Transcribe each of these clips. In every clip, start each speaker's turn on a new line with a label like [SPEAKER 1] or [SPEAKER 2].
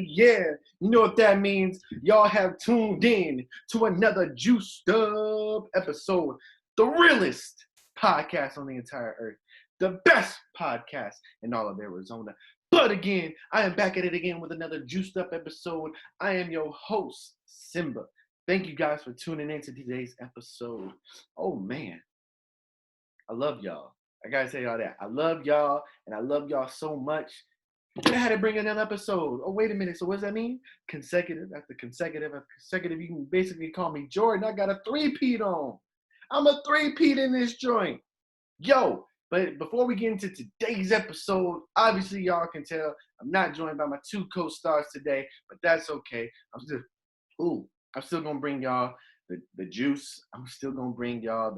[SPEAKER 1] Yeah, you know what that means. Y'all have tuned in to another Juic'd episode, the realest podcast on the entire earth, the best podcast in all of Arizona. But again, I am back at it again with another Juic'd Up episode. I am your host, Simba. Thank you guys for tuning in to today's episode. Oh man, I love y'all. I gotta tell y'all that. I love y'all, and I love y'all so much. I had to bring in an episode. Oh, wait a minute. So what does that mean? Consecutive after consecutive after consecutive. You can basically call me Jordan. I got a three-peat on. I'm a three-peat in this joint. Yo, but before we get into today's episode, obviously y'all can tell I'm not joined by my two co-stars today, but that's okay. I'm still gonna bring y'all the juice. I'm still gonna bring y'all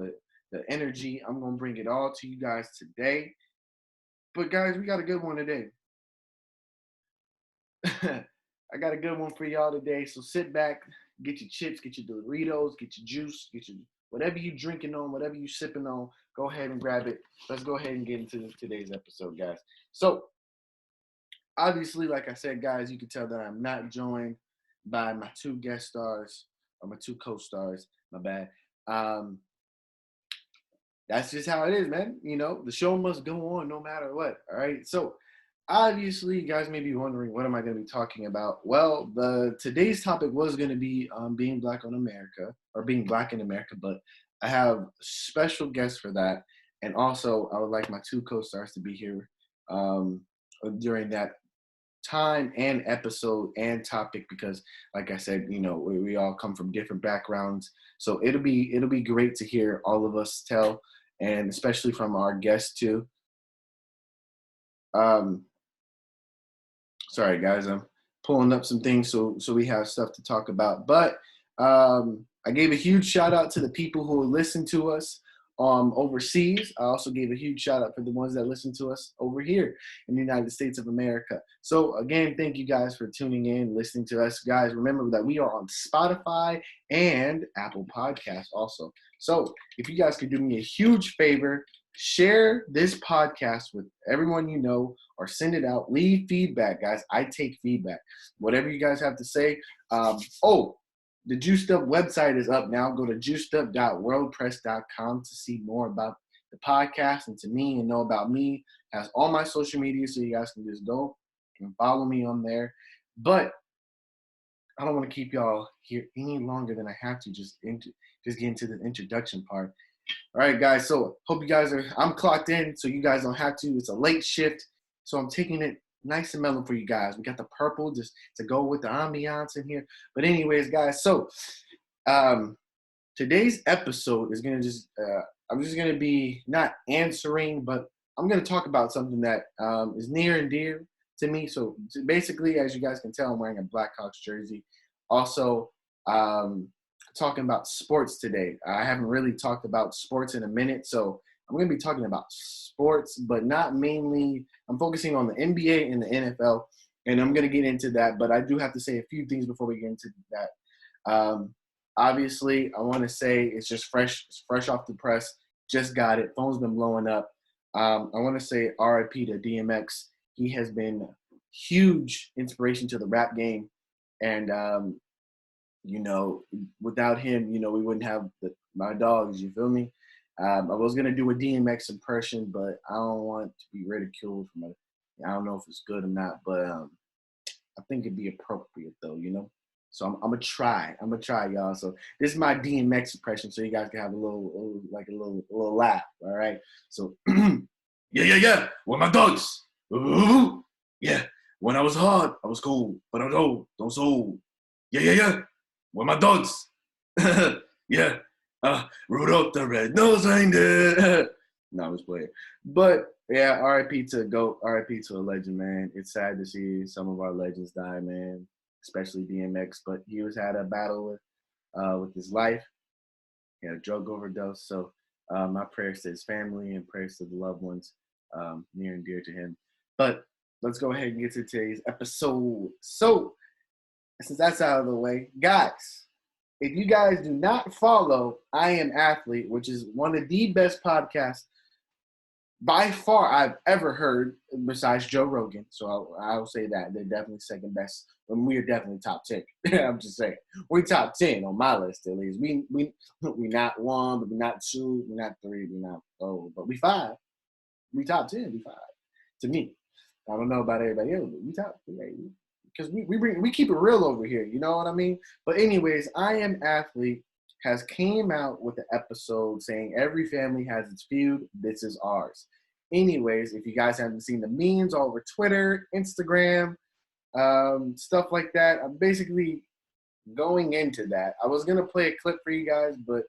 [SPEAKER 1] the energy. I'm gonna bring it all to you guys today. But guys, we got a good one today. I got a good one for y'all today. So sit back, get your chips, get your Doritos, get your juice, get your whatever you drinking on, whatever you sipping on. Go ahead and grab it. Let's go ahead and get into today's episode, guys. So obviously, like I said, guys, you can tell that I'm not joined by my two guest stars or my two co-stars. My bad. That's just how it is, man. You know, the show must go on no matter what. All right. So obviously, you guys may be wondering, what am I going to be talking about? Well, today's topic was going to be being Black in America, but I have a special guest for that. And also, I would like my two co-stars to be here during that time and episode and topic, because like I said, you know, we all come from different backgrounds. So it'll be great to hear all of us tell, and especially from our guests too. Sorry, guys, I'm pulling up some things so we have stuff to talk about. But I gave a huge shout out to the people who listen to us overseas. I also gave a huge shout out for the ones that listen to us over here in the United States of America. So again, thank you guys for tuning in, listening to us. Guys, remember that we are on Spotify and Apple Podcasts also. So if you guys could do me a huge favor, share this podcast with everyone you know, or send it out. Leave feedback, guys. I take feedback. Whatever you guys have to say. The Juic'd Up website is up now. Go to juicedup.wordpress.com to see more about the podcast and to me and know about me. It has all my social media, so you guys can just go and follow me on there. But I don't want to keep y'all here any longer than I have to. Just get into the introduction part. All right, guys. So hope you guys I'm clocked in, so you guys don't have to. It's a late shift, so I'm taking it nice and mellow for you guys. We got the purple just to go with the ambiance in here. But anyways, guys, so today's episode is going to I'm just going to be not answering, but I'm going to talk about something that is near and dear to me. So basically, as you guys can tell, I'm wearing a Blackhawks jersey. Also, talking about sports today. I haven't really talked about sports in a minute, so I'm going to be talking about sports, but not mainly. I'm focusing on the NBA and the NFL, and I'm going to get into that, but I do have to say a few things before we get into that. Obviously, I want to say it's just fresh off the press. Just got it. Phone's been blowing up. I want to say RIP to DMX. He has been huge inspiration to the rap game, and you know, without him, you know, we wouldn't have my dogs. You feel me? I was gonna do a DMX impression, but I don't want to be ridiculed from it. I don't know if it's good or not, but I think it'd be appropriate though, you know. So I'm gonna try. Y'all. So this is my DMX impression, so you guys can have a little laugh. All right. So yeah. With my dogs. Ooh, yeah. When I was hard, I was cold, but I'm old. Don't so old. Yeah. With my dogs. Yeah. Rudolph the Red-Nosed Reindeer. No, I was playing. But yeah, RIP to GOAT, RIP to a legend, man. It's sad to see some of our legends die, man, especially DMX. But he had a battle with his life. He had a drug overdose. So my prayers to his family and prayers to the loved ones near and dear to him. But let's go ahead and get to today's episode. So, since that's out of the way, guys, if you guys do not follow I Am Athlete, which is one of the best podcasts by far I've ever heard besides Joe Rogan. So I'll say that. They're definitely second best. And we're definitely top 10. I'm just saying. We're top 10 on my list at least. We not 1, but we're not 2, we're not 3, we're not 4, but we 5. We top 10, we 5. To me. I don't know about everybody else, but we top 3. Because we keep it real over here, you know what I mean? But anyways, I Am Athlete has came out with an episode saying every family has its feud, this is ours. Anyways, if you guys haven't seen the memes all over Twitter, Instagram, stuff like that, I'm basically going into that. I was gonna play a clip for you guys, but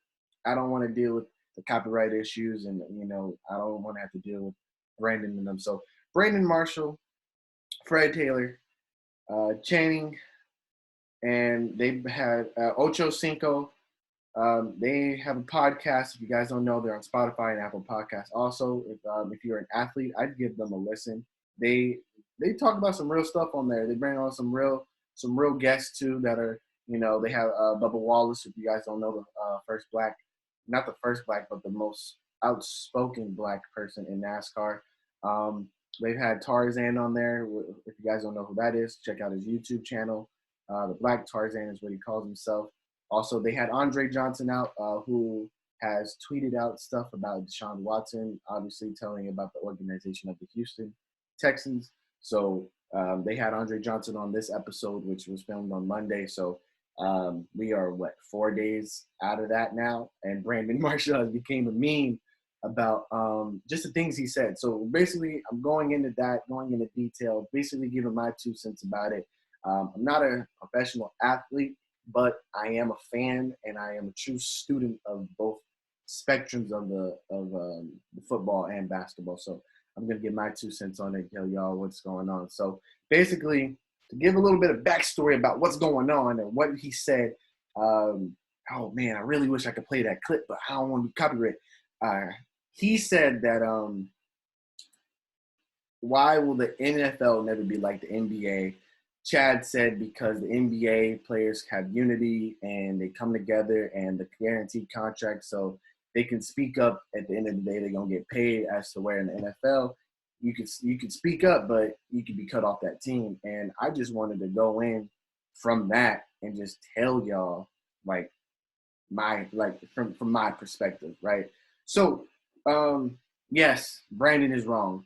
[SPEAKER 1] I don't want to deal with the copyright issues, and I don't want to have to deal with Brandon and them. So Brandon Marshall, Fred Taylor, Channing, and they had Ocho Cinco. They have a podcast. If you guys don't know, they're on Spotify and Apple Podcasts. Also, if you're an athlete, I'd give them a listen. They talk about some real stuff on there. They bring on some real guests too that are, they have Bubba Wallace. If you guys don't know, the first black, not the first black, but the most outspoken black person in NASCAR. They've had Tarzan on there. If you guys don't know who that is, check out his YouTube channel. The Black Tarzan is what he calls himself. Also, they had Andre Johnson out, who has tweeted out stuff about Deshaun Watson, obviously telling about the organization of the Houston Texans. So they had Andre Johnson on this episode, which was filmed on Monday. So we are, 4 days out of that now. And Brandon Marshall has became a meme about just the things he said. So basically, I'm going into detail, basically giving my 2 cents about it. I'm not a professional athlete, but I am a fan, and I am a true student of both spectrums of the football and basketball. So I'm gonna give my 2 cents on it, tell y'all what's going on. So basically, to give a little bit of backstory about what's going on and what he said. Oh man, I really wish I could play that clip, but I don't want to be copyrighted. He said that why will the NFL never be like the NBA? Chad said because the NBA players have unity and they come together and the guaranteed contract, so they can speak up. At the end of the day, they're gonna get paid. As to where in the NFL, you can speak up, but you could be cut off that team. And I just wanted to go in from that and just tell y'all from my perspective, right? So yes, Brandon is wrong.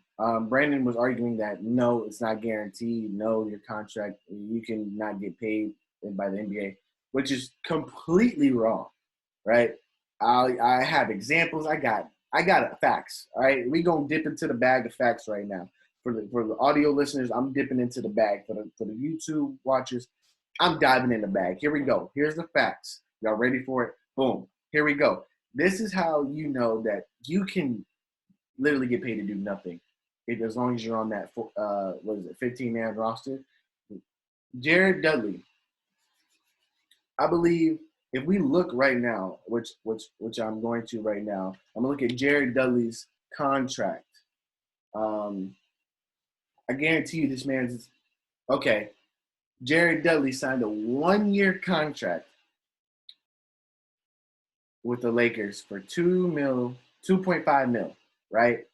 [SPEAKER 1] Brandon was arguing that no, it's not guaranteed. No, your contract, you can not get paid by the NBA, which is completely wrong, right? I have examples. I got facts. All right, we gonna dip into the bag of facts right now. For the audio listeners, I'm dipping into the bag. For the YouTube watchers, I'm diving in the bag. Here we go. Here's the facts. Y'all ready for it? Boom. Here we go. This is how you know that you can literally get paid to do nothing, as long as you're on that 15-man roster. Jared Dudley, I believe if we look right now, which I'm going to right now, I'm gonna look at Jared Dudley's contract. I guarantee you this man's okay. Jared Dudley signed a 1-year contract with the Lakers for $2.5 million, right?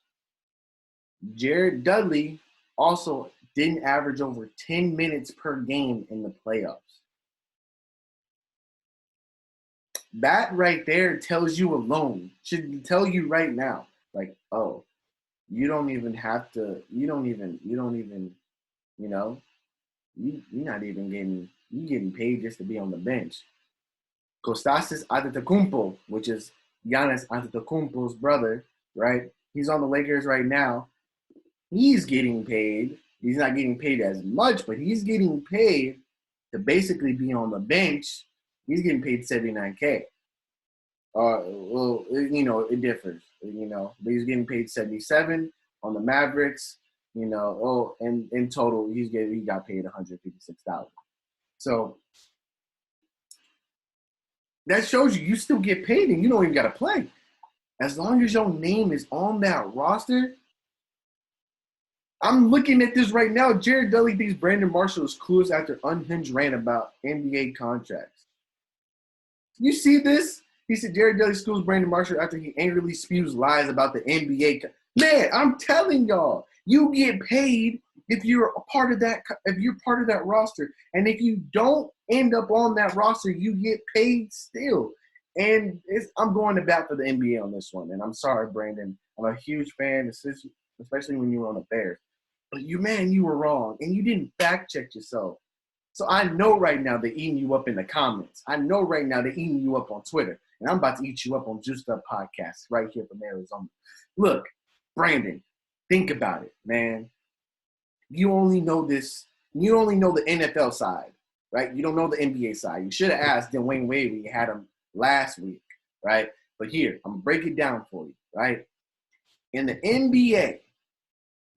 [SPEAKER 1] Jared Dudley also didn't average over 10 minutes per game in the playoffs. That right there tells you alone, should tell you right now, oh, you're not even, you're getting paid just to be on the bench. Kostas Antetokounmpo, which is Giannis Antetokounmpo's brother, right? He's on the Lakers right now. He's getting paid. He's not getting paid as much, but he's getting paid to basically be on the bench. He's getting paid $79K. It differs, but he's getting paid 77 on the Mavericks, and in total, he got paid $156,000. So that shows you still get paid and you don't even got to play. As long as your name is on that roster, I'm looking at this right now. Jared Dudley thinks Brandon Marshall is clueless after unhinged rant about NBA contracts. You see this? He said Jared Dudley schools Brandon Marshall after he angrily spews lies about the NBA. Man, I'm telling y'all, you get paid if you're a part of that. If you're part of that roster, and if you don't end up on that roster, you get paid still. And I'm going to bat for the NBA on this one. And I'm sorry, Brandon. I'm a huge fan, especially when you were on the Bears. But you were wrong, and you didn't fact check yourself. So I know right now they're eating you up in the comments. I know right now they're eating you up on Twitter. And I'm about to eat you up on Juic'D podcast right here from Arizona. Look, Brandon, think about it, man. You only know this. You only know the NFL side, right? You don't know the NBA side. You should have asked Dwayne Wade when you had him last week, right? But here, I'm going to break it down for you, right? In the NBA,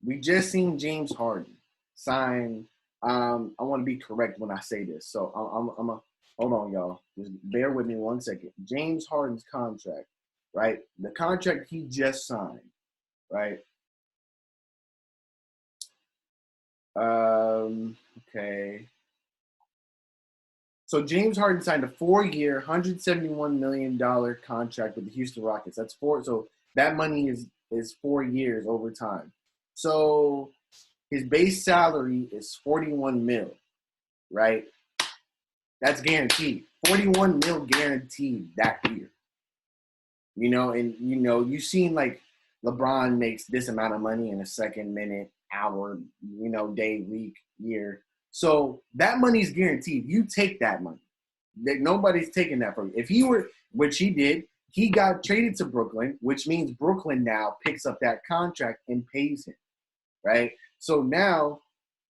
[SPEAKER 1] we just seen James Harden sign. I want to be correct when I say this. So I'm a hold on, y'all. Just bear with me 1 second. James Harden's contract, right? The contract he just signed, right? Okay. So James Harden signed a 4-year, $171 million contract with the Houston Rockets. That's four. So that money is 4 years over time. So his base salary is 41 mil, right? That's guaranteed. 41 mil guaranteed that year. You've seen like LeBron makes this amount of money in a second, minute, hour, day, week, year. So that money's guaranteed. You take that money. Nobody's taking that from you. If he were, which he did, he got traded to Brooklyn, which means Brooklyn now picks up that contract and pays him, right? So now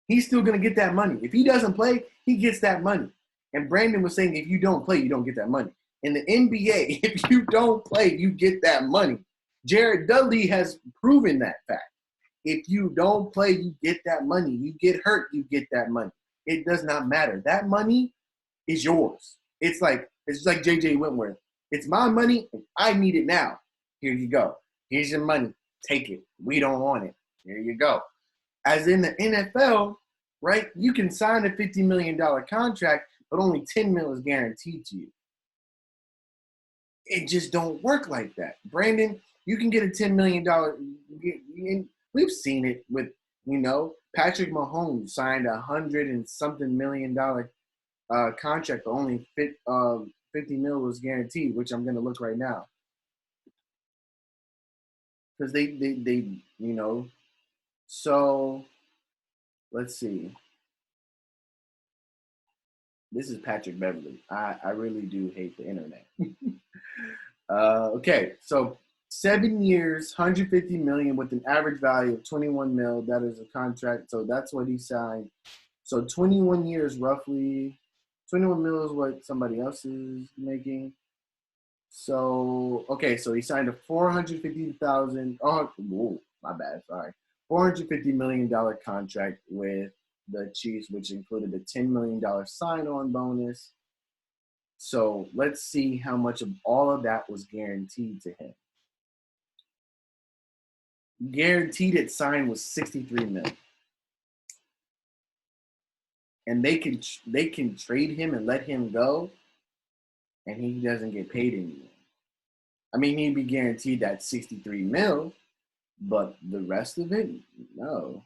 [SPEAKER 1] he's still going to get that money. If he doesn't play, he gets that money. And Brandon was saying if you don't play, you don't get that money. In the NBA, if you don't play, you get that money. Jared Dudley has proven that fact. If you don't play, you get that money. You get hurt, you get that money. It does not matter. That money is yours. It's just like J.J. Whitworth. It's my money, and I need it now. Here you go. Here's your money. Take it. We don't want it. Here you go. As in the NFL, right, you can sign a $50 million contract, but only $10 million is guaranteed to you. It just don't work like that. Brandon, you can get a $10 million. We've seen it with, Patrick Mahomes signed $100 and something million contract, but only 50 mil was guaranteed, which I'm going to look right now. Because they so let's see. This is Patrick Beverly. I really do hate the internet. Okay, so 7 years, 150 million with an average value of 21 mil. That is a contract. So that's what he signed. So 21 years, roughly 21 mil is what somebody else is making. So, okay, so he signed a $450,000. Oh, my bad. Sorry. $450 million contract with the Chiefs, which included a $10 million sign-on bonus. So let's see how much of all of that was guaranteed to him. Guaranteed at sign was 63 million. And they can trade him and let him go, and he doesn't get paid anymore. I mean, he'd be guaranteed that 63 mil, but the rest of it, no.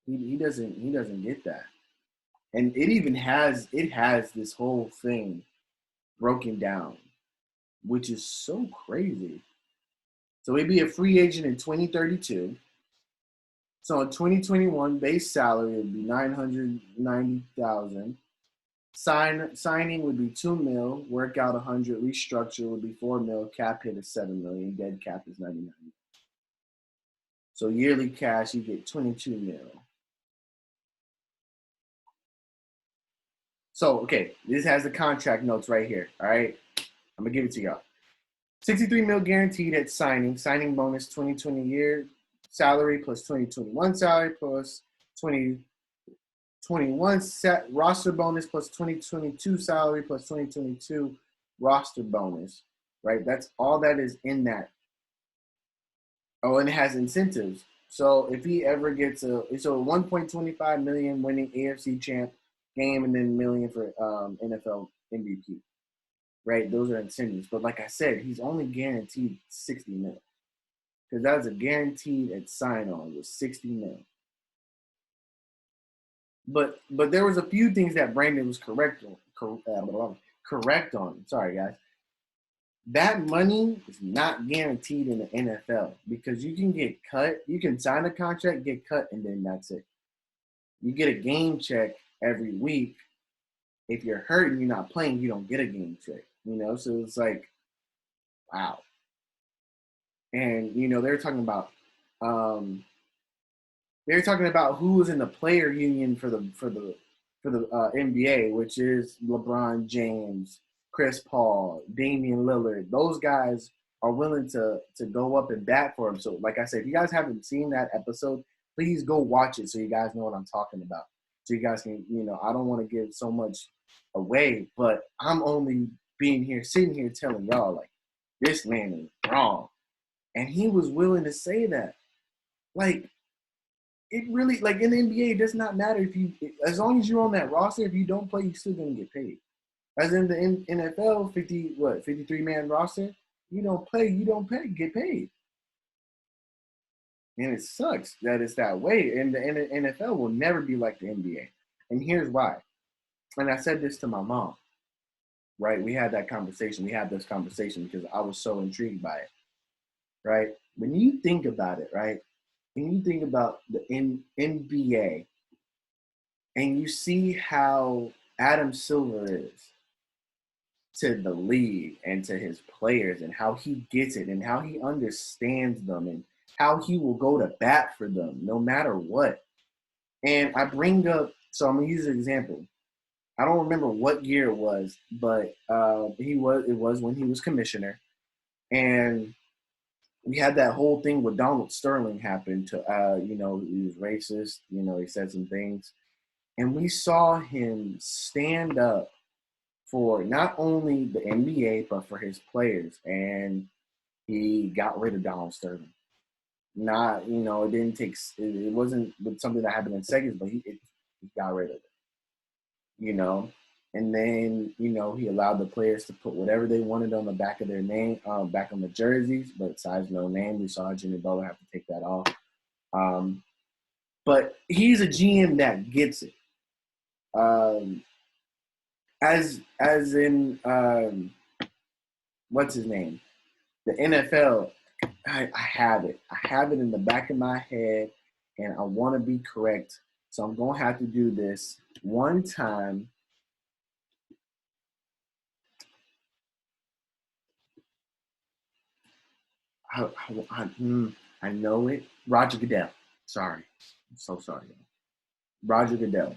[SPEAKER 1] He doesn't get that. And it has this whole thing broken down, which is so crazy. So he'd be a free agent in 2032. So in 2021, base salary would be $990,000. Signing would be $2 million. Workout 100. Restructure would be $4 million. Cap hit is $7 million. Dead cap is $99 million. So yearly cash, you get $22 million. So, okay, this has the contract notes right here, all right? I'm going to give it to y'all. 63 mil guaranteed at signing. Signing bonus 2020 year salary plus 2021 salary plus 2021 roster bonus plus 2022 salary plus 2022 roster bonus, right? That's all that is in that. Oh, and it has incentives. So if he ever gets it's a 1.25 million winning AFC champ game and then million for NFL MVP. Right? Those are incentives. But like I said, he's only guaranteed 60 mil. Because that was a guaranteed at sign on was 60 mil. But there was a few things that Brandon was correct on. Sorry guys. That money is not guaranteed in the NFL because you can get cut, you can sign a contract, get cut, and then that's it. You get a game check every week. If you're hurt and you're not playing, you don't get a game check. So it's like, wow. And they're talking about who was in the player union for the NBA, which is LeBron James, Chris Paul, Damian Lillard. Those guys are willing to go up and bat for him. So, like I said, if you guys haven't seen that episode, please go watch it so you guys know what I'm talking about. So you guys can, I don't want to give so much away, but I'm only sitting here telling y'all, like, this man is wrong. And he was willing to say that. Like, it really, like in the NBA, it does not matter as long as you're on that roster, if you don't play, you're still going to get paid. As in the NFL, 53-man roster, you don't play, get paid. And it sucks that it's that way. And the NFL will never be like the NBA. And here's why. And I said this to my mom, right? We had this conversation because I was so intrigued by it, right? When you think about it, right? When you think about the NBA and you see how Adam Silver is to the league and to his players and how he gets it and how he understands them and how he will go to bat for them no matter what. And I bring up, so I'm going to use an example. I don't remember what year it was, but it was when he was commissioner. And we had that whole thing with Donald Sterling happen to, he was racist. He said some things. And we saw him stand up for not only the NBA, but for his players. And he got rid of Donald Sterling. It wasn't something that happened in seconds, but he got rid of it. And then, he allowed the players to put whatever they wanted on the back of their name, back on the jerseys, but besides no name. We saw Jimmy Butler have to take that off. But he's a GM that gets it. As in, what's his name? The NFL, I have it. I have it in the back of my head, and I want to be correct. So I'm going to have to do this one time. I know it. Roger Goodell. Sorry. I'm so sorry. Roger Goodell.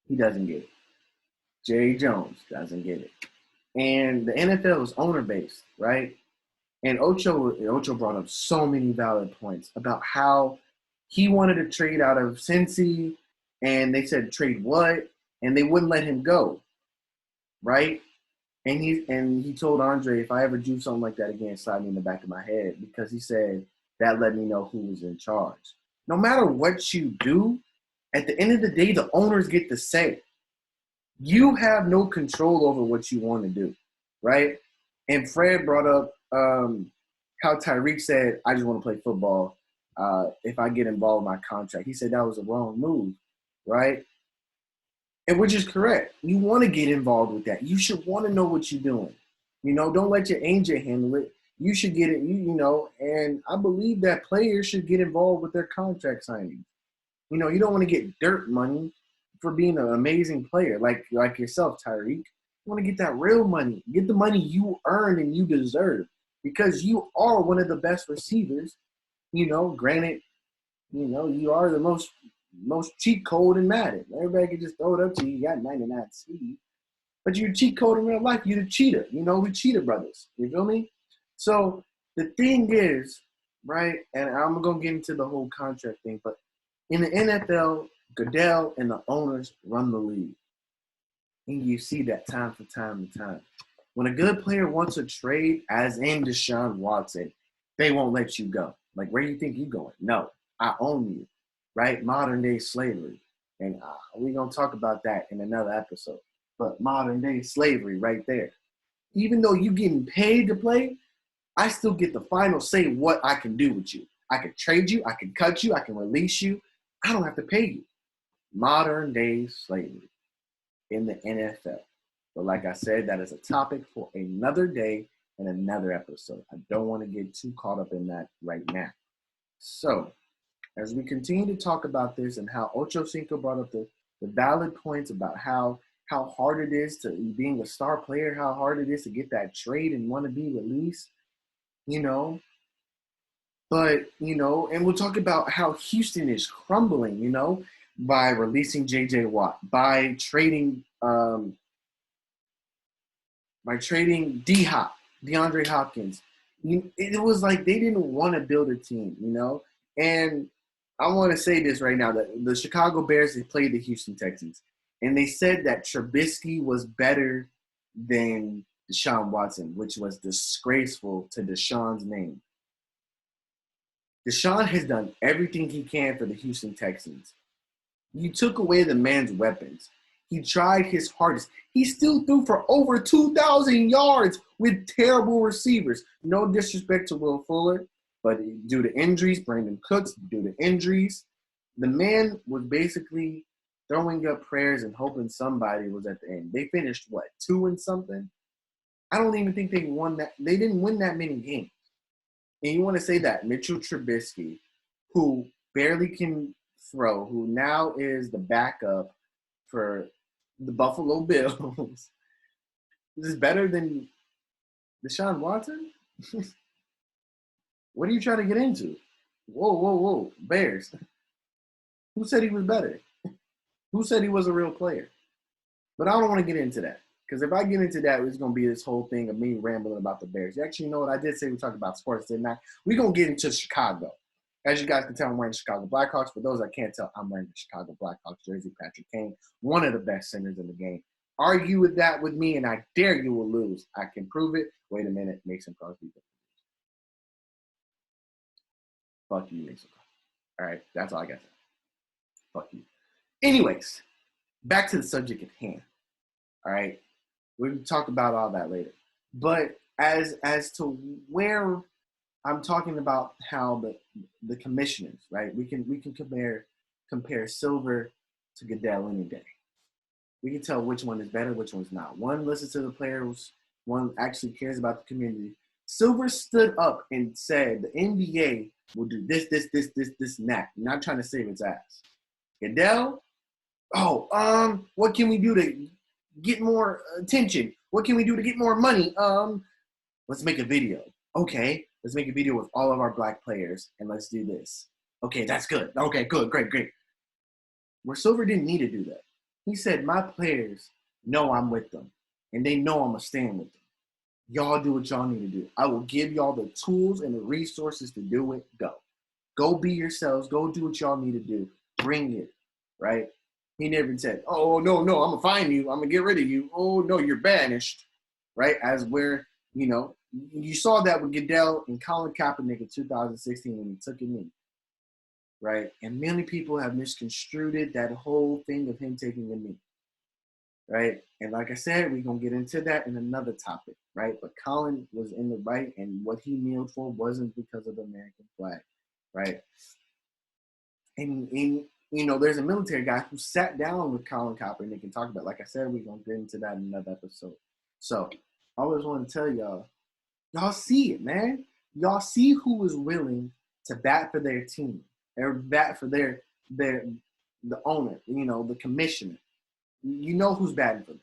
[SPEAKER 1] He doesn't get it. Jerry Jones doesn't get it. And the NFL is owner-based, right? And Ocho brought up so many valid points about how he wanted to trade out of Cincy, and they said, trade what? And they wouldn't let him go, right? And he told Andre, if I ever do something like that again, slide me in the back of my head, because he said that let me know who was in charge. No matter what you do, at the end of the day, the owners get to say. You have no control over what you want to do, right? And Fred brought up how Tyreek said, I just want to play football. If I get involved in my contract. He said that was a wrong move, right? And which is correct. You want to get involved with that. You should want to know what you're doing. Don't let your agent handle it. You should get it, and I believe that players should get involved with their contract signing. You don't want to get dirt money for being an amazing player like yourself, Tyreek. You want to get that real money. Get the money you earn and you deserve, because you are one of the best receivers. Granted, you are the most cheat code in Madden. Everybody can just throw it up to you. You got 99 speed. But you cheat code in real life. You're the cheater. We cheater brothers. You feel me? So the thing is, right, and I'm going to get into the whole contract thing, but in the NFL, Goodell and the owners run the league. And you see that time for time and time. When a good player wants a trade, as in Deshaun Watson, they won't let you go. Like, where do you think you're going? No, I own you, right? Modern day slavery. And we're going to talk about that in another episode. But modern day slavery right there. Even though you're getting paid to play, I still get the final say what I can do with you. I can trade you, I can cut you, I can release you. I don't have to pay you. Modern day slavery in the NFL. But like I said, that is a topic for another day and another episode. I don't want to get too caught up in that right now. So, as we continue to talk about this and how Ocho Cinco brought up the valid points about how hard it is to being a star player, how hard it is to get that trade and want to be released, But, and we'll talk about how Houston is crumbling, by releasing J.J. Watt, by trading D-Hop, DeAndre Hopkins. It was like they didn't want to build a team, And I want to say this right now, that the Chicago Bears, they played the Houston Texans. And they said that Trubisky was better than Deshaun Watson, which was disgraceful to Deshaun's name. Deshaun has done everything he can for the Houston Texans. You took away the man's weapons. He tried his hardest. He still threw for over 2,000 yards with terrible receivers. No disrespect to Will Fuller, but due to injuries, Brandon Cooks, due to injuries, the man was basically throwing up prayers and hoping somebody was at the end. They finished, 2 and something? I don't even think they won that. They didn't win that many games. And you want to say that Mitchell Trubisky, who barely can throw, who now is the backup for the Buffalo Bills, is better than Deshaun Watson? What are you trying to get into? Whoa. Bears. Who said he was better? Who said he was a real player? But I don't want to get into that. Because if I get into that, it's going to be this whole thing of me rambling about the Bears. You actually know what I did say we talked about sports, didn't I? We're going to get into Chicago. As you guys can tell, I'm wearing the Chicago Blackhawks. For those that can't tell, I'm wearing the Chicago Blackhawks jersey. Patrick Kane, one of the best centers in the game. Argue with that with me, and I dare you will lose. I can prove it. Wait a minute. Mason Crosby. Fuck you, Mason Crosby. All right? That's all I got to say. Fuck you. Anyways, back to the subject at hand. All right? We'll talk about all that later. But as to where I'm talking about how the commissioners, right? We can compare Silver to Goodell any day. We can tell which one is better, which one's not. One listens to the players, one actually cares about the community. Silver stood up and said the NBA will do this, and that. I'm not trying to save its ass. Goodell, what can we do to get more attention? What can we do to get more money? Let's make a video. Okay, let's make a video with all of our black players and let's do this. Okay, that's good. Okay, good, great. Where Silver didn't need to do that. He said, my players know I'm with them and they know I'm going to stand with them. Y'all do what y'all need to do. I will give y'all the tools and the resources to do it. Go be yourselves. Go do what y'all need to do. Bring it, right? He never said, oh, no, I'm going to fine you. I'm going to get rid of you. Oh, no, you're banished, right? As where, you saw that with Goodell and Colin Kaepernick in 2016 when he took a knee, right? And many people have misconstrued that whole thing of him taking a knee, right? And like I said, we're going to get into that in another topic, right? But Colin was in the right, and what he kneeled for wasn't because of the American flag, right? And there's a military guy who sat down with Colin Kaepernick and talked about it. Like I said, we're going to get into that in another episode. So I always want to tell y'all see it, man. Y'all see who is willing to bat for their team or bat for the owner, the commissioner. You know who's batting for them,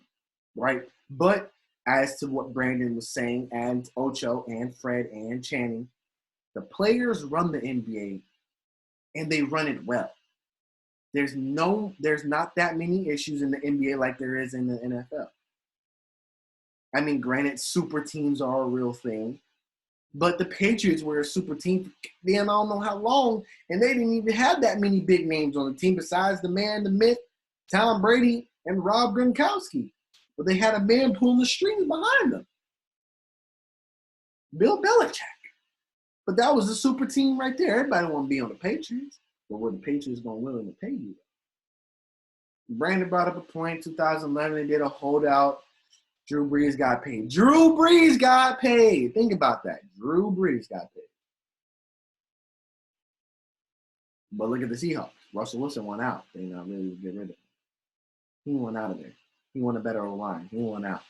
[SPEAKER 1] right? But as to what Brandon was saying, and Ocho and Fred and Channing, the players run the NBA and they run it well. There's not that many issues in the NBA like there is in the NFL. I mean, granted, super teams are a real thing, but the Patriots were a super team for damn I don't know how long, and they didn't even have that many big names on the team besides the man, the myth, Tom Brady, and Rob Gronkowski. But they had a man pulling the strings behind them. Bill Belichick. But that was a super team right there. Everybody want to be on the Patriots. But were the Patriots going to willing to pay you? Brandon brought up a point. 2011, they did a holdout. Drew Brees got paid. Drew Brees got paid. Think about that. Drew Brees got paid. But look at the Seahawks. Russell Wilson went out. They not really get rid of him. He went out of there. He won a better line. He went out.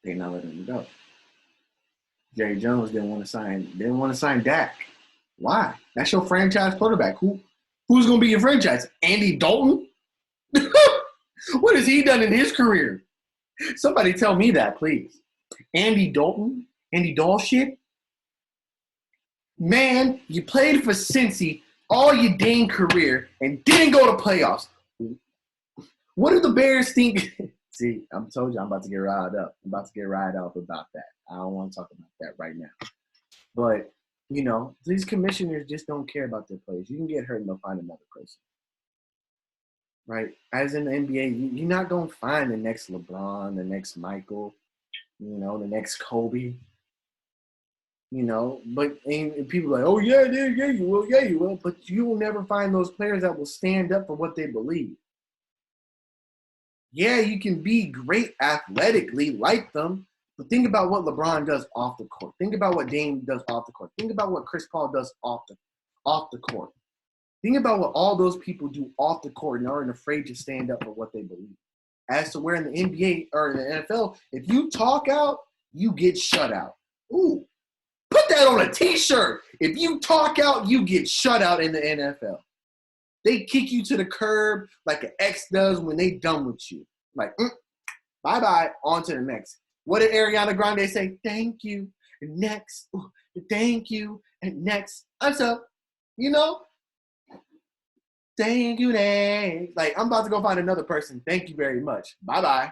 [SPEAKER 1] They not letting him go. Jerry Jones didn't want to sign Dak. Why? That's your franchise quarterback. Who's going to be your franchise? Andy Dalton? What has he done in his career? Somebody tell me that, please. Andy Dalton? Andy Dalshit? Man, you played for Cincy all your dang career and didn't go to playoffs. What do the Bears think? See, I'm told you I'm about to get riled up. I'm about to get riled up about that. I don't want to talk about that right now. But, these commissioners just don't care about their players. You can get hurt and they'll find another person. Right? As in the NBA, you're not going to find the next LeBron, the next Michael, the next Kobe. But and people are like, oh, yeah, you will. But you will never find those players that will stand up for what they believe. Yeah, you can be great athletically like them, but think about what LeBron does off the court. Think about what Dame does off the court. Think about what Chris Paul does off the court. Think about what all those people do off the court and aren't afraid to stand up for what they believe. As to where in the NBA or in the NFL, if you talk out, you get shut out. Ooh, put that on a T-shirt. If you talk out, you get shut out in the NFL. They kick you to the curb like an ex does when they done with you. Like, bye-bye, on to the next. What did Ariana Grande say? Thank you, and next. Ooh, thank you, and next. What's up? Thank you, next. Like, I'm about to go find another person. Thank you very much. Bye-bye.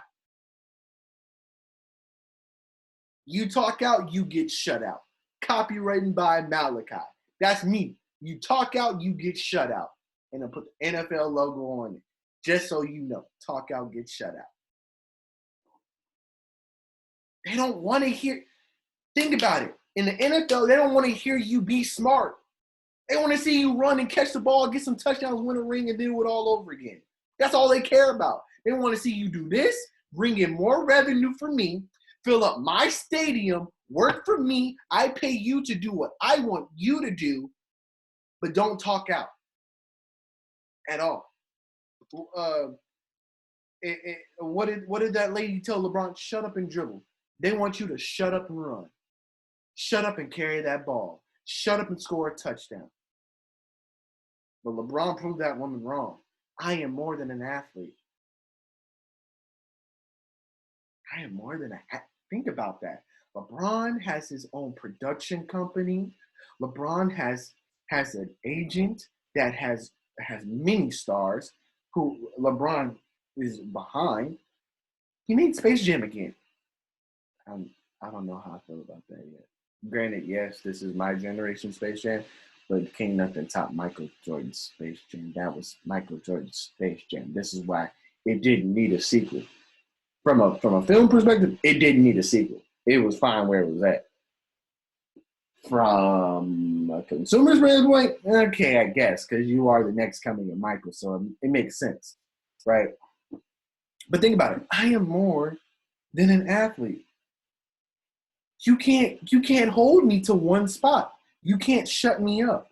[SPEAKER 1] You talk out, you get shut out. Copywritten by Malachi. That's me. You talk out, you get shut out. And I'll put the NFL logo on it. Just so you know, talk out, get shut out. They don't want to hear. Think about it. In the NFL, they don't want to hear you be smart. They want to see you run and catch the ball, get some touchdowns, win a ring, and do it all over again. That's all they care about. They want to see you do this, bring in more revenue for me, fill up my stadium, work for me. I pay you to do what I want you to do, but don't talk out at all. What did that lady tell LeBron? Shut up and dribble. They want you to shut up and run. Shut up and carry that ball. Shut up and score a touchdown. But LeBron proved that woman wrong. I am more than an athlete. I am more than think about that. LeBron has his own production company. LeBron has an agent that has many stars who LeBron is behind. He made Space Jam again. I don't know how I feel about that yet. Granted, yes, this is my generation Space Jam, but can't nothing top Michael Jordan's Space Jam. That was Michael Jordan's Space Jam. This is why it didn't need a sequel. From a film perspective, it didn't need a sequel. It was fine where it was at. From a consumer's standpoint, okay, I guess, because you are the next coming of Michael, so it makes sense, right? But think about it. I am more than an athlete. You can't hold me to one spot. You can't shut me up.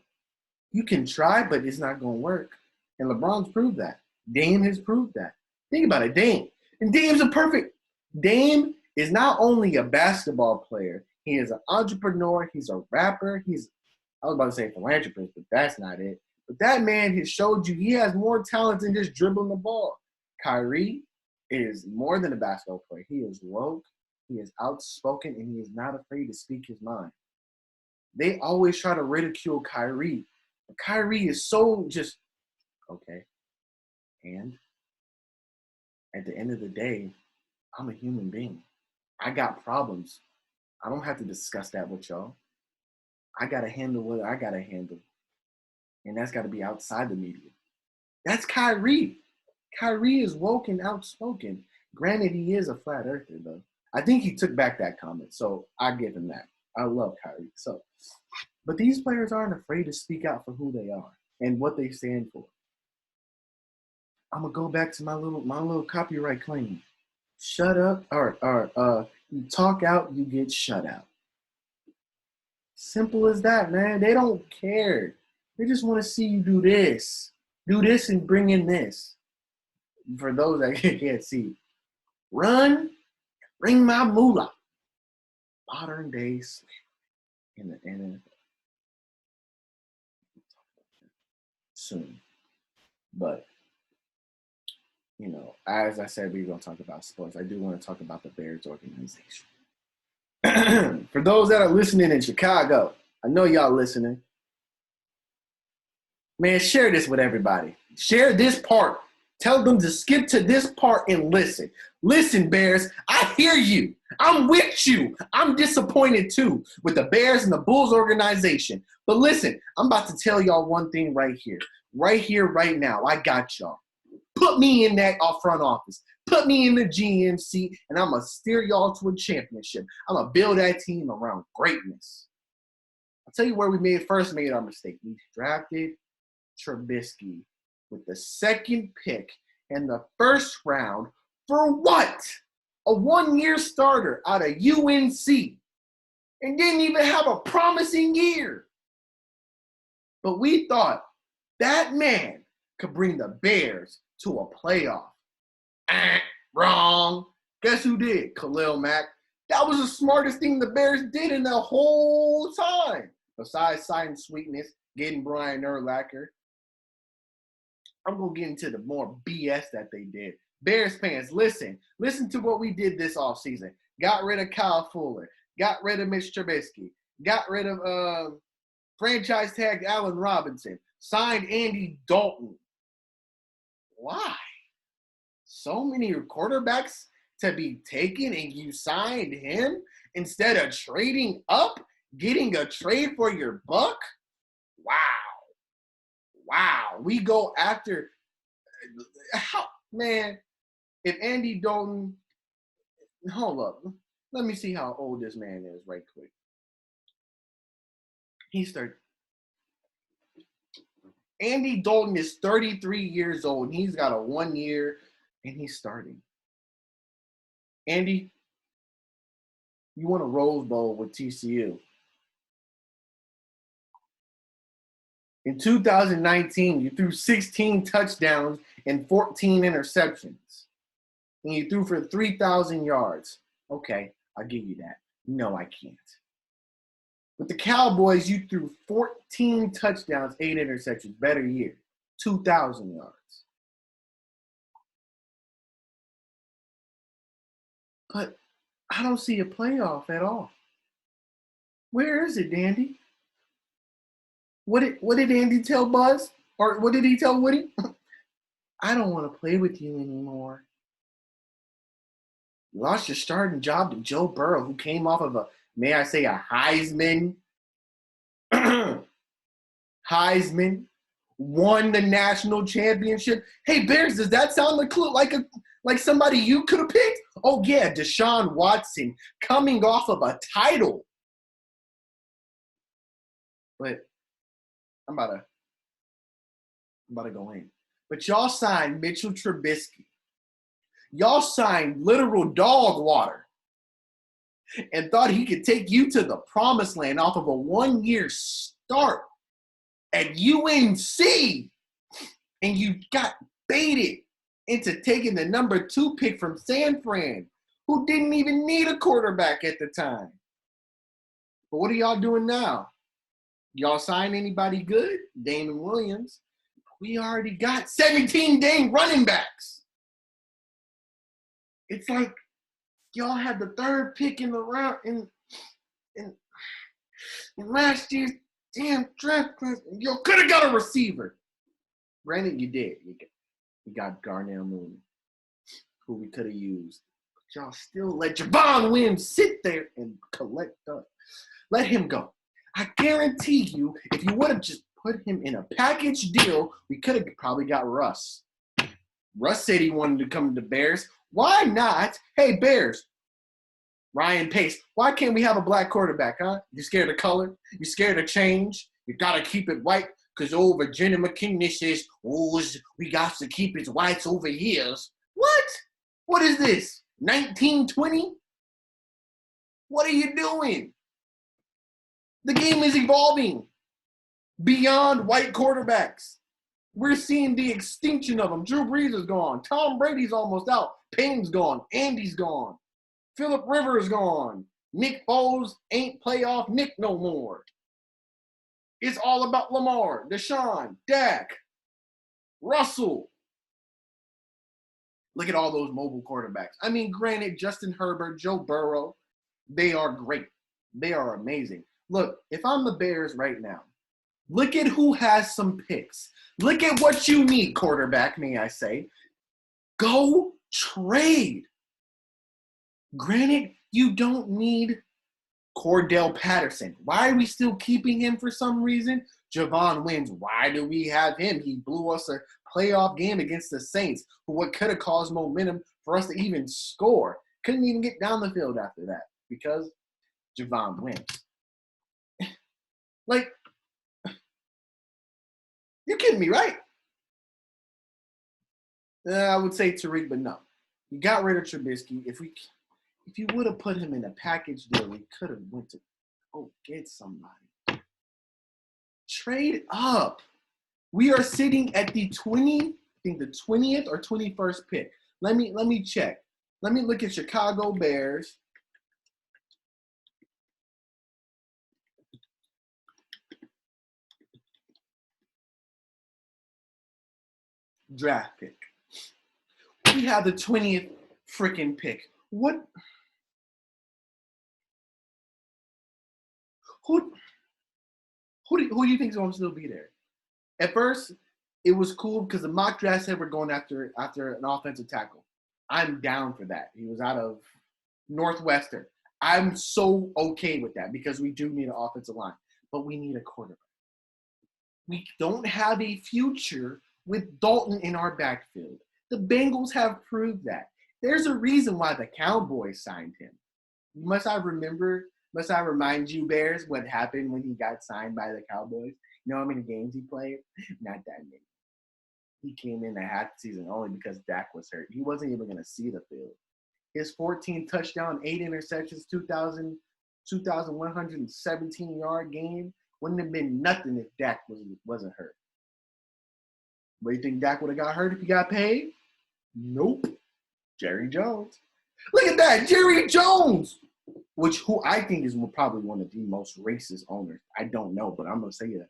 [SPEAKER 1] You can try, but it's not going to work. And LeBron's proved that. Dame has proved that. Think about it, Dame. And Dame is not only a basketball player, he is an entrepreneur, he's a rapper, I was about to say philanthropist, but that's not it. But that man has showed you he has more talent than just dribbling the ball. Kyrie is more than a basketball player. He is woke, he is outspoken, and he is not afraid to speak his mind. They always try to ridicule Kyrie. But Kyrie is so just, okay. And at the end of the day, I'm a human being. I got problems. I don't have to discuss that with y'all. I got to handle what I got to handle. And that's got to be outside the media. That's Kyrie. Kyrie is woke and outspoken. Granted, he is a flat earther, though. I think he took back that comment, so I give him that. I love Kyrie. So, but these players aren't afraid to speak out for who they are and what they stand for. I'm gonna go back to my little copyright claim. Shut up, or you talk out, you get shut out. Simple as that, man. They don't care. They just want to see you do this, and bring in this. For those that can't see, run, bring my moolah. Modern day slavery in the NFL. Soon, but you know, as I said, we're gonna talk about sports. I do want to talk about the Bears organization. For those that are listening in Chicago, I know y'all listening. Man, share this with everybody. Share this part. Tell them to skip to this part and listen. Listen, Bears, I hear you. I'm with you. I'm disappointed too with the Bears and the Bulls organization. But listen, I'm about to tell y'all one thing right here. Right here, right now. I got y'all. Put me in that front office. Put me in the GM seat, and I'm going to steer y'all to a championship. I'm going to build that team around greatness. I'll tell you where we first made our mistake. We drafted Trubisky with the second pick in the first round for what? A one-year starter out of UNC and didn't even have a promising year. But we thought that man could bring the Bears to a playoff. Wrong. Guess who did? Khalil Mack. That was the smartest thing the Bears did in the whole time. Besides signing Sweetness, getting Brian Urlacher. I'm going to get into the more BS that they did. Bears fans, listen. Listen to what we did this offseason. Got rid of Kyle Fuller. Got rid of Mitch Trubisky. Got rid of franchise tag Allen Robinson. Signed Andy Dalton. Why? So many quarterbacks to be taken and you signed him instead of trading up, getting a trade for your buck? Wow. We go after – man, if Andy Dalton – hold up. Let me see how old this man is right quick. Andy Dalton is 33 years old, and he's got a 1 year, and he's starting. Andy, you won a Rose Bowl with TCU. In 2019, you threw 16 touchdowns and 14 interceptions. And you threw for 3,000 yards. Okay, I'll give you that. No, I can't. With the Cowboys, you threw 14 touchdowns, 8 interceptions. Better year. 2,000 yards. But I don't see a playoff at all. Where is it, Dandy? What did Andy tell Buzz? Or what did he tell Woody? I don't want to play with you anymore. You lost your starting job to Joe Burrow, who came off of a Heisman. Heisman, won the national championship. Hey, Bears, does that sound like somebody you could have picked? Oh, yeah, Deshaun Watson coming off of a title. But I'm about to go in. But y'all signed Mitchell Trubisky. Y'all signed literal dog water and thought he could take you to the promised land off of a 1 year start at UNC. And you got baited into taking the number 2 pick from San Fran, who didn't even need a quarterback at the time. But what are y'all doing now? Y'all sign anybody good? Damon Williams. We already got 17 dang running backs. It's like y'all had the 3rd pick in the round in last year's damn draft class. You could have got a receiver. Granted, you did. You got Garnell Mooney, who we could have used. But y'all still let Javon Williams sit there and collect up. Let him go. I guarantee you, if you would have just put him in a package deal, we could have probably got Russ. Russ said he wanted to come to the Bears. Why not? Hey, Bears, Ryan Pace. Why can't we have a black quarterback, huh? You scared of color? You scared of change? You got to keep it white because Virginia McKinney says, oh, we got to keep it whites over here. What? What is this? 1920? What are you doing? The game is evolving beyond white quarterbacks. We're seeing the extinction of them. Drew Brees is gone. Tom Brady's almost out. Payne's gone. Andy's gone. Phillip Rivers gone. Nick Foles ain't playoff Nick no more. It's all about Lamar, Deshaun, Dak, Russell. Look at all those mobile quarterbacks. I mean, granted, Justin Herbert, Joe Burrow, they are great. They are amazing. Look, if I'm the Bears right now, look at who has some picks. Look at what you need, quarterback, may I say. Go trade. Granted, you don't need Cordell Patterson. Why are we still keeping him for some reason? Javon Wins. Why do we have him? He blew us a playoff game against the Saints for what could have caused momentum for us to even score. Couldn't even get down the field after that because Javon Wins. Like, you're kidding me, right? I would say Tariq, but no. You got rid of Trubisky. If you would have put him in a package deal, we could have went to get somebody. Trade up. We are sitting at the 20th or 21st pick. Let me check. Let me look at Chicago Bears. Draft pick. We have the 20th freaking pick. What? Who do you think is going to still be there? At first, it was cool because the mock draft said we're going after an offensive tackle. I'm down for that. He was out of Northwestern. I'm so okay with that because we do need an offensive line, but we need a quarterback. We don't have a future with Dalton in our backfield. The Bengals have proved that. There's a reason why the Cowboys signed him. Must I remind you, Bears, what happened when he got signed by the Cowboys? You know how many games he played? Not that many. He came in at half the season only because Dak was hurt. He wasn't even going to see the field. His 14 touchdown, 8 interceptions, 2,117-yard game wouldn't have been nothing if Dak wasn't hurt. But you think Dak would have got hurt if he got paid? Nope. Jerry Jones. Look at that, Jerry Jones, who I think is probably one of the most racist owners. I don't know, but I'm going to say that.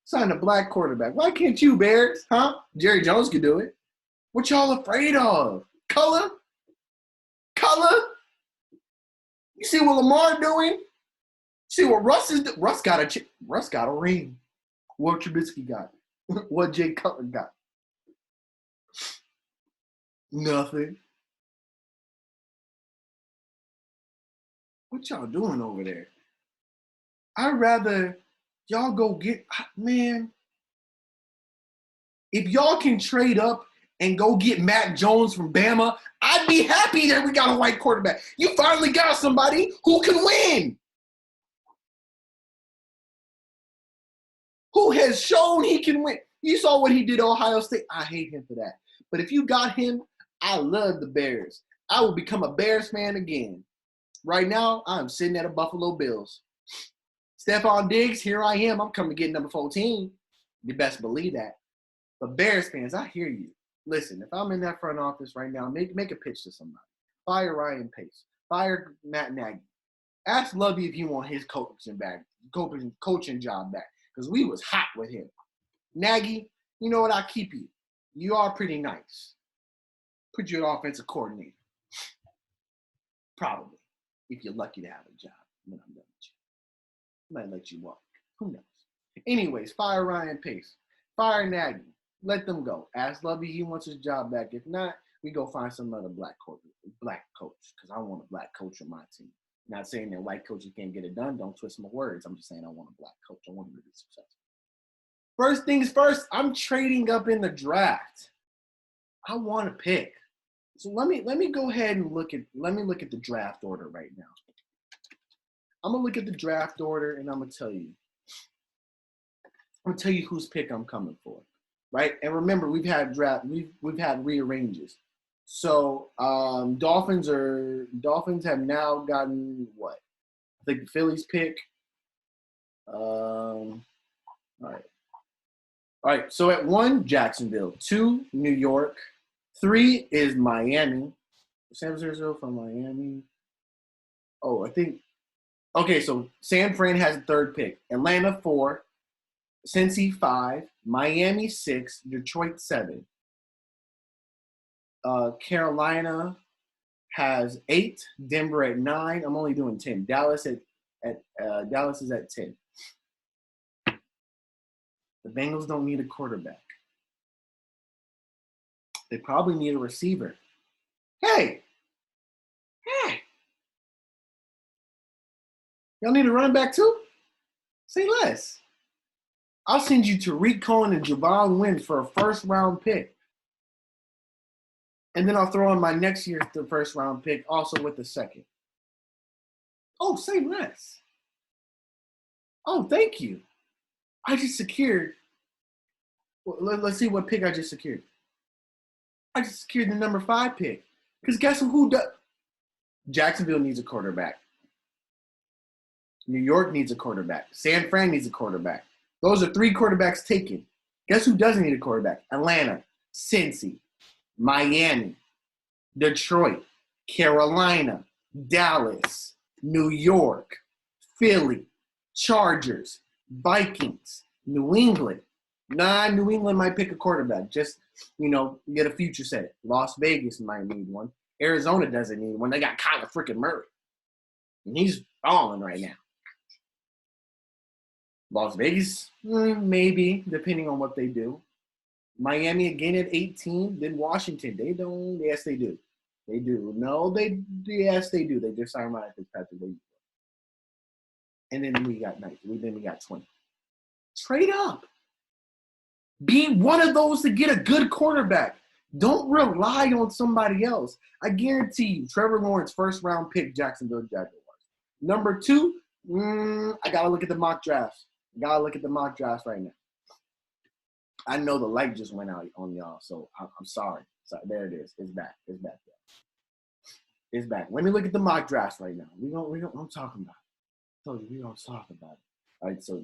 [SPEAKER 1] Sign a black quarterback. Why can't you, Bears? Huh? Jerry Jones could do it. What y'all afraid of? Color? You see what Lamar doing? See what Russ is doing? Russ got a ring. What Trubisky got? What Jay Cutler got? Nothing. What y'all doing over there? I'd rather y'all go get, man, if y'all can trade up and go get Mac Jones from Bama, I'd be happy that we got a white quarterback. You finally got somebody who can win. Who has shown he can win. You saw what he did at Ohio State. I hate him for that. But if you got him, I love the Bears. I will become a Bears fan again. Right now, I'm sitting at a Buffalo Bills. Stephon Diggs, here I am. I'm coming to get number 14. You best believe that. But Bears fans, I hear you. Listen, if I'm in that front office right now, make a pitch to somebody. Fire Ryan Pace. Fire Matt Nagy. Ask Lovey if he want his coaching job back. Because we was hot with him. Nagy, you know what? I'll keep you. You are pretty nice. Put you an offensive coordinator. Probably. If you're lucky to have a job when I'm done with you. Might let you walk. Who knows? Anyways, fire Ryan Pace. Fire Nagy. Let them go. Ask Lovey he wants his job back. If not, we go find some other black coach. Because I want a black coach on my team. Not saying that white coaches can't get it done. Don't twist my words. I'm just saying I want a black coach. I want him to be successful. First things first, I'm trading up in the draft. I want to pick. So let me go ahead and look at the draft order right now. I'm gonna look at the draft order and I'm gonna tell you whose pick I'm coming for, right? And remember, we've had rearranges. So Dolphins have now gotten what? I think the Phillies pick. All right. So at 1, Jacksonville. 2, New York. 3 is Miami. San Francisco from Miami. Oh, I think. Okay, so San Fran has a 3rd pick. Atlanta 4, Cincy 5, Miami 6, Detroit 7. Carolina has 8, Denver at 9. I'm only doing 10. Dallas is at 10. The Bengals don't need a quarterback. They probably need a receiver. Hey. Y'all need a running back too? Say less. I'll send you Tariq Cohen and Javon Wims for a 1st-round pick. And then I'll throw in my next year's 1st-round pick also with the 2nd. Oh, say less. Oh, thank you. I just secured. Well, let's see what pick I just secured. I just secured the number 5 pick. Because guess who does? Jacksonville needs a quarterback. New York needs a quarterback. San Fran needs a quarterback. Those are 3 quarterbacks taken. Guess who doesn't need a quarterback? Atlanta, Cincy, Miami, Detroit, Carolina, Dallas, New York, Philly, Chargers, Vikings, New England. New England might pick a quarterback. Just, get a future set. Las Vegas might need one. Arizona doesn't need one. They got Kyler freaking Murray. And he's balling right now. Las Vegas, maybe, depending on what they do. Miami again at 18. Then Washington, they don't. Yes, they do. They do. No, yes, they do. They just signed Ryan Fitzpatrick. And then we got 19. Then we got 20. Trade up. Be one of those to get a good quarterback. Don't rely on somebody else. I guarantee you, Trevor Lawrence, 1st-round pick, Jacksonville Jaguars. Number 2, I got to look at the mock drafts. Right now. I know the light just went out on y'all, so I'm sorry. There it is. It's back. It's back. Let me look at the mock drafts right now. I'm talking about it. I told you we don't talk about it. All right, so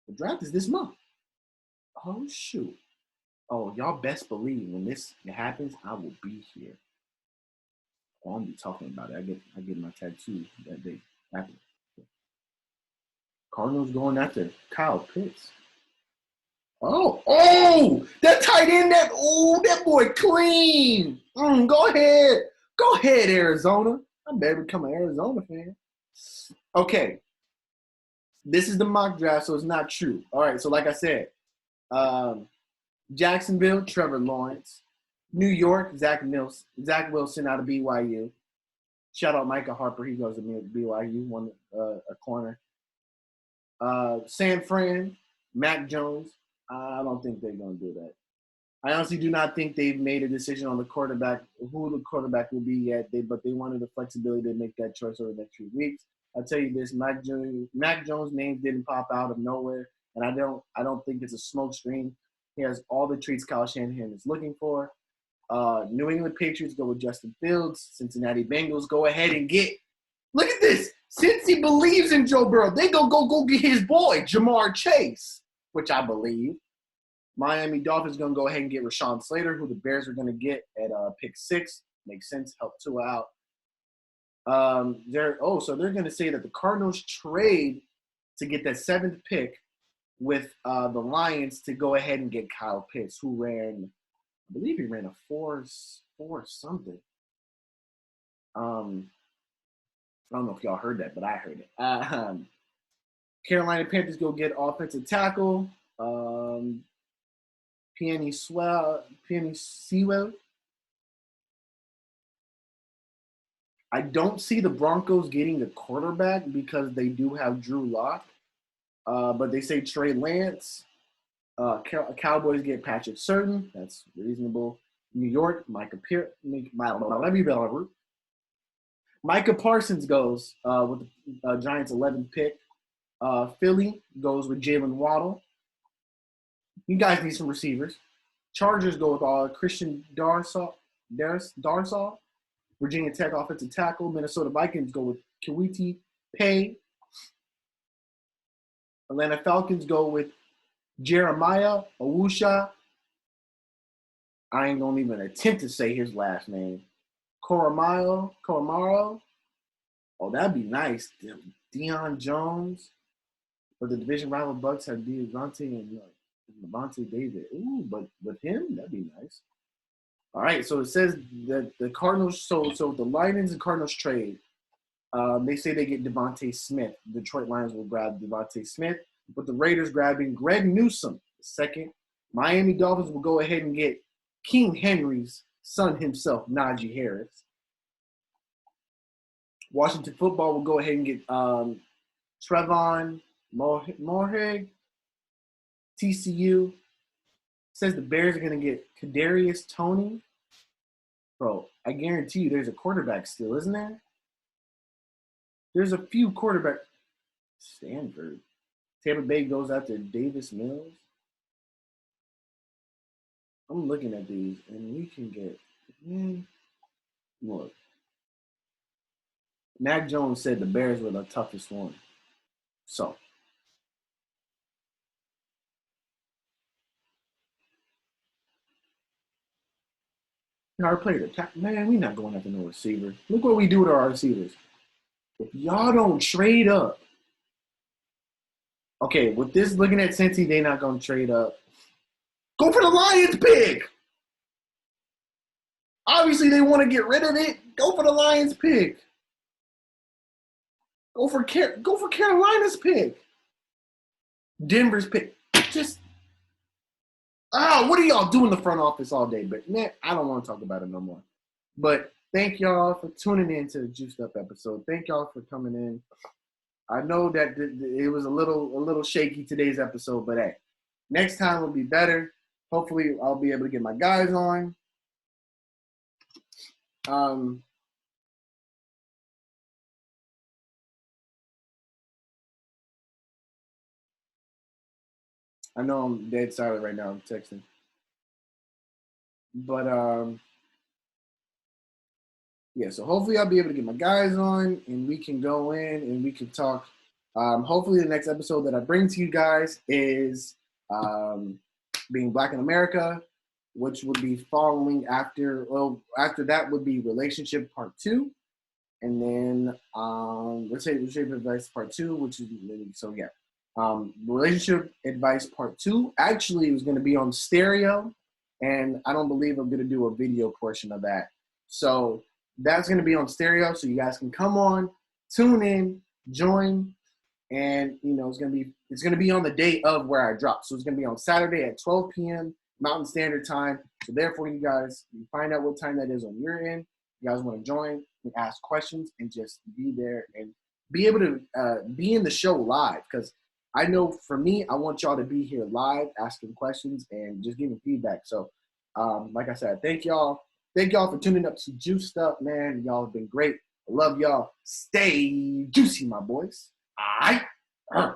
[SPEAKER 1] the draft is this month. Oh, shoot. Oh, y'all best believe when this happens, I will be here. Oh, I'll be talking about it. I get my tattoo that day. After. Cardinals going after Kyle Pitts. Oh, that tight end, that boy clean. Go ahead, Arizona. I better become an Arizona fan. Okay, this is the mock draft, so it's not true. All right, so like I said, Jacksonville, Trevor Lawrence. New York, Zach Wilson out of BYU. Shout out Micah Harper. He goes to BYU, won a corner. San Fran, Mac Jones. I don't think they're going to do that. I honestly do not think they've made a decision on the quarterback, who the quarterback will be yet. But they wanted the flexibility to make that choice over the next few weeks. I'll tell you this: Mac Jones' name didn't pop out of nowhere, and I don't think it's a smoke screen. He has all the traits Kyle Shanahan is looking for. New England Patriots go with Justin Fields. Cincinnati Bengals go ahead and get. Look at this. Since he believes in Joe Burrow, they go get his boy Jamar Chase, which I believe. Miami Dolphins going to go ahead and get Rashawn Slater, who the Bears are going to get at pick 6. Makes sense. Help Tua out. So they're going to say that the Cardinals trade to get that 7th pick with the Lions to go ahead and get Kyle Pitts, who ran, I believe he ran a 4 something. I don't know if y'all heard that, but I heard it. Carolina Panthers go get offensive tackle. Penny Sewell. I don't see the Broncos getting a quarterback because they do have Drew Lock. But they say Trey Lance. Cowboys get Patrick Surtain. That's reasonable. New York, Micah Parsons goes with the Giants' 11th pick. Philly goes with Jalen Waddle. You guys need some receivers. Chargers go with Christian Darsaw. Virginia Tech offensive tackle. Minnesota Vikings go with Kawiti Pay. Atlanta Falcons go with Jeremiah Owusha. I ain't gonna even attempt to say his last name. Koramaro. Oh, that'd be nice. Deion Jones. But the division rival Bucks have Devontae and Levante David. Ooh, but with him, that'd be nice. All right, so it says that the Cardinals, so the Lions and Cardinals trade. They say they get Devontae Smith. The Detroit Lions will grab Devontae Smith, but the Raiders grabbing Greg Newsome, second. Miami Dolphins will go ahead and get King Henry's son himself, Najee Harris. Washington Football will go ahead and get Trevon Moehrig. TCU says the Bears are going to get Kadarius Toney. Bro, I guarantee you there's a quarterback still, isn't there? There's a few quarterbacks. Stanford. Tampa Bay goes after Davis Mills. I'm looking at these, and we can get look. Mac Jones said the Bears were the toughest one. So. Our player, man, we're not going after no receiver. Look what we do to our receivers. If y'all don't trade up, okay, with this looking at Cincy, they're not going to trade up. Go for the Lions pick. Obviously, they want to get rid of it. Go for the Lions pick. Go for Carolina's pick. Denver's pick. What are y'all doing in the front office all day? But man, I don't want to talk about it no more. But thank y'all for tuning in to the Juic'd Up episode. Thank y'all for coming in. I know that it was a little shaky today's episode, but hey, next time will be better. Hopefully, I'll be able to get my guys on. I know I'm dead silent right now. I'm texting. But yeah, so hopefully I'll be able to get my guys on and we can go in and we can talk. Hopefully the next episode that I bring to you guys is being Black in America, which would be following after that would be relationship part 2. And then let's say relationship advice part 2, which is so yeah. Relationship advice part 2 actually was going to be on stereo, and I don't believe I'm going to do a video portion of that. So that's going to be on stereo, so you guys can come on, tune in, join, and it's going to be on the day of where I drop. So it's going to be on Saturday at 12 p.m. Mountain Standard Time. So therefore, you guys can find out what time that is on your end. You guys want to join and ask questions and just be there and be able to be in the show live, because I know for me, I want y'all to be here live, asking questions and just giving feedback. So, like I said, thank y'all. Thank y'd for tuning up to Juic'd Up, man. Y'all have been great. I love y'all. Stay juicy, my boys. All right.